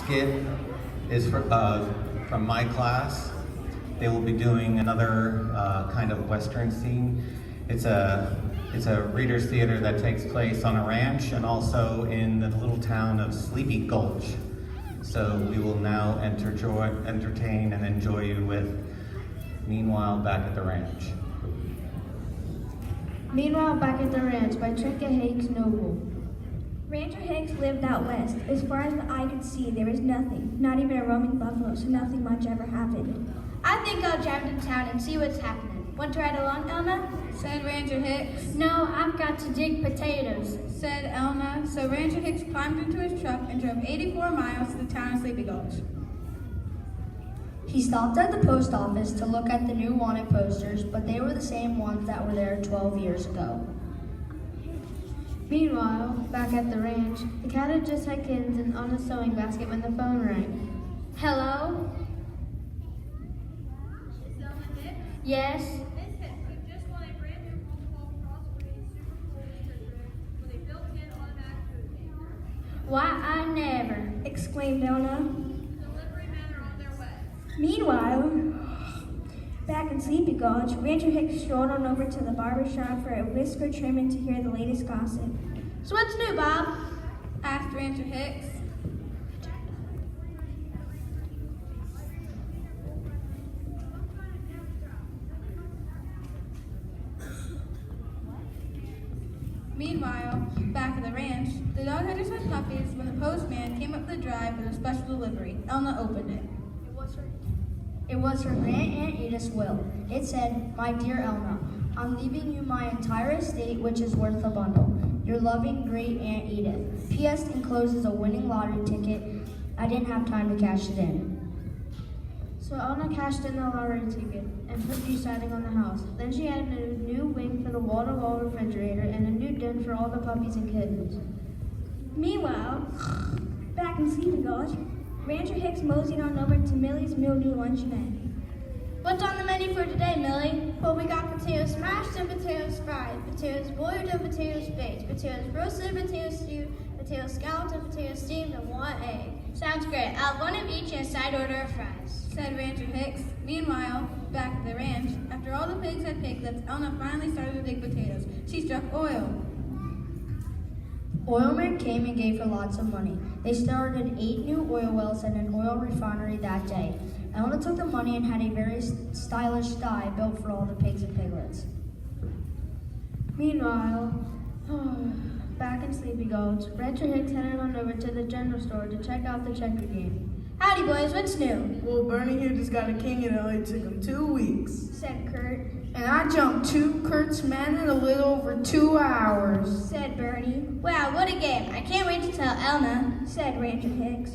skit is from my class. They will be doing another kind of Western scene. It's a Reader's Theater that takes place on a ranch and also in the little town of Sleepy Gulch. So we will now entertain and enjoy you with Meanwhile Back at the Ranch. Meanwhile Back at the Ranch by Trinket Hakes Noble. Rancher Hicks lived out west. As far as the eye could see, there was nothing, not even a roaming buffalo, so nothing much ever happened. I think I'll drive to town and see what's happening. Want to ride along, Elna? Said Rancher Hicks. No, I've got to dig potatoes, said Elna. So Rancher Hicks climbed into his truck and drove 84 miles to the town of Sleepy Gulch. He stopped at the post office to look at the new wanted posters, but they were the same ones that were there 12 years ago. Meanwhile, back at the ranch, the cat had just had kittens on the sewing basket when the phone rang. Hello? Is Elna Hicks? Yes? Miss Hicks, we just won a brand new home crossbreed super cool refrigerator with a built-in automatic food maker. Why, I never. Exclaimed Elna. Delivery men are on their way. Meanwhile, back in Sleepy Gulch, Rancher Hicks strolled on over to the barber shop for a whisker trimming to hear the latest gossip. So what's new, Bob? Asked Rancher Hicks. Meanwhile, back at the ranch, the dog had just had puppies when the postman came up the drive with a special delivery. Elna opened it. It was her Grand Aunt Edith's will. It said, "My dear Elna, I'm leaving you my entire estate, which is worth a bundle. Your loving great Aunt Edith. P.S. encloses a winning lottery ticket. I didn't have time to cash it in." So Elna cashed in the lottery ticket and put the siding on the house. Then she added a new wing for the wall-to-wall refrigerator and a new den for all the puppies and kittens. Meanwhile, back in Sleepy Gulch, Rancher Hicks moseyed on over to Millie's new luncheonette. What's on the menu for today, Millie? Well, we got potatoes smashed and potatoes fried, potatoes boiled and potatoes baked, potatoes roasted, potatoes stewed, potatoes scalloped and potatoes steamed, and 1 egg. Sounds great. I'll have one of each and a side order of fries, said Rancher Hicks. Meanwhile, back at the ranch, after all the pigs had piglets, Elna finally started to dig potatoes. She struck oil. Oilmen came and gave her lots of money. They started 8 new oil wells and an oil refinery that day. Elna took the money and had a very stylish sty built for all the pigs and piglets. Meanwhile, back in Sleepy Gulch, Rancher Hicks headed on over to the general store to check out the checker game. Howdy, boys. What's new? Well, Bernie here just got a king and it only took him 2 weeks, Said Kurt. and I jumped 2 Kurt's men in a little over 2 hours. Said Bernie. Wow, what a game. I can't wait to tell Elna. Said Rancher Hicks.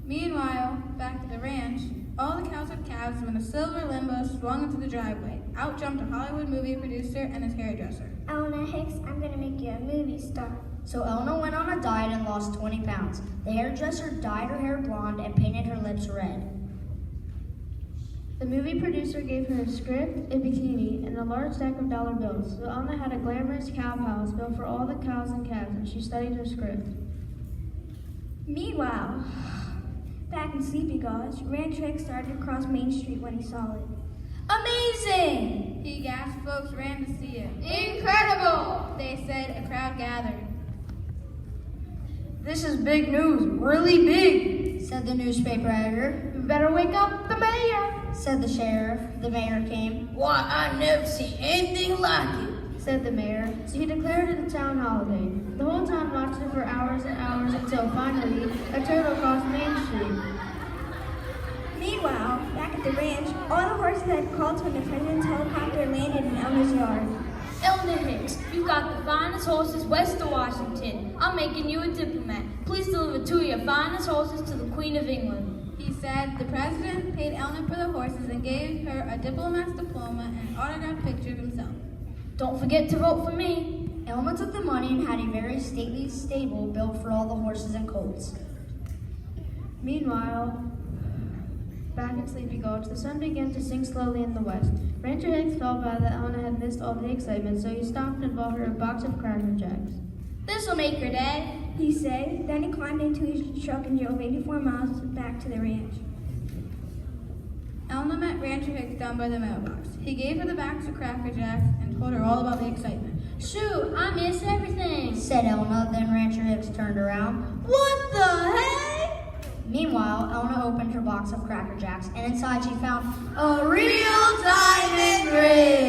Meanwhile, back at the ranch, all the cows had calves when a silver limbo swung into the driveway. Out jumped a Hollywood movie producer and his hairdresser. Elna Hicks, I'm gonna make you a movie star. So Elna went on a diet and lost 20 pounds. The hairdresser dyed her hair blonde and painted her lips red. The movie producer gave her a script, a bikini, and a large stack of dollar bills. So Elna had a glamorous cow palace built for all the cows and calves, and she studied her script. Meanwhile, back in Sleepy Gulch, Rancher Hicks started to cross Main Street when he saw it. Amazing! He gasped. Folks ran to see it. Incredible! They said. A crowd gathered. This is big news, really big, Said the newspaper editor. "We better wake up the mayor," Said the sheriff. The mayor came. Why, I never seen anything like it. Said the mayor. So he declared it a town holiday. The whole town watched it for hours and hours until finally a turtle crossed Main Street. Meanwhile, back at the ranch, all the horses had called when the president's helicopter landed in Elmer's yard. Elna Hicks, you've got the finest horses west of Washington. I'm making you a diplomat. Please deliver 2 of your finest horses to the Queen of England. He said the president paid Elna for the horses and gave her a diplomat's diploma and an autographed picture of himself. Don't forget to vote for me. Elna took the money and had a very stately stable built for all the horses and colts. Meanwhile, back in Sleepy Gulch, the sun began to sink slowly in the west. Rancher Hicks felt bad that Elna had missed all the excitement, so he stopped and bought her a box of Cracker Jacks. This'll make her day. he said. Then he climbed into his truck and drove 84 miles back to the ranch. Elna met Rancher Hicks down by the mailbox. He gave her the box of Cracker Jacks and told her all about the excitement. Shoot, I missed everything, said Elna. Then Rancher Hicks turned around. What the heck? Meanwhile, Elna opened her box of Cracker Jacks, and inside she found A real diamond ring.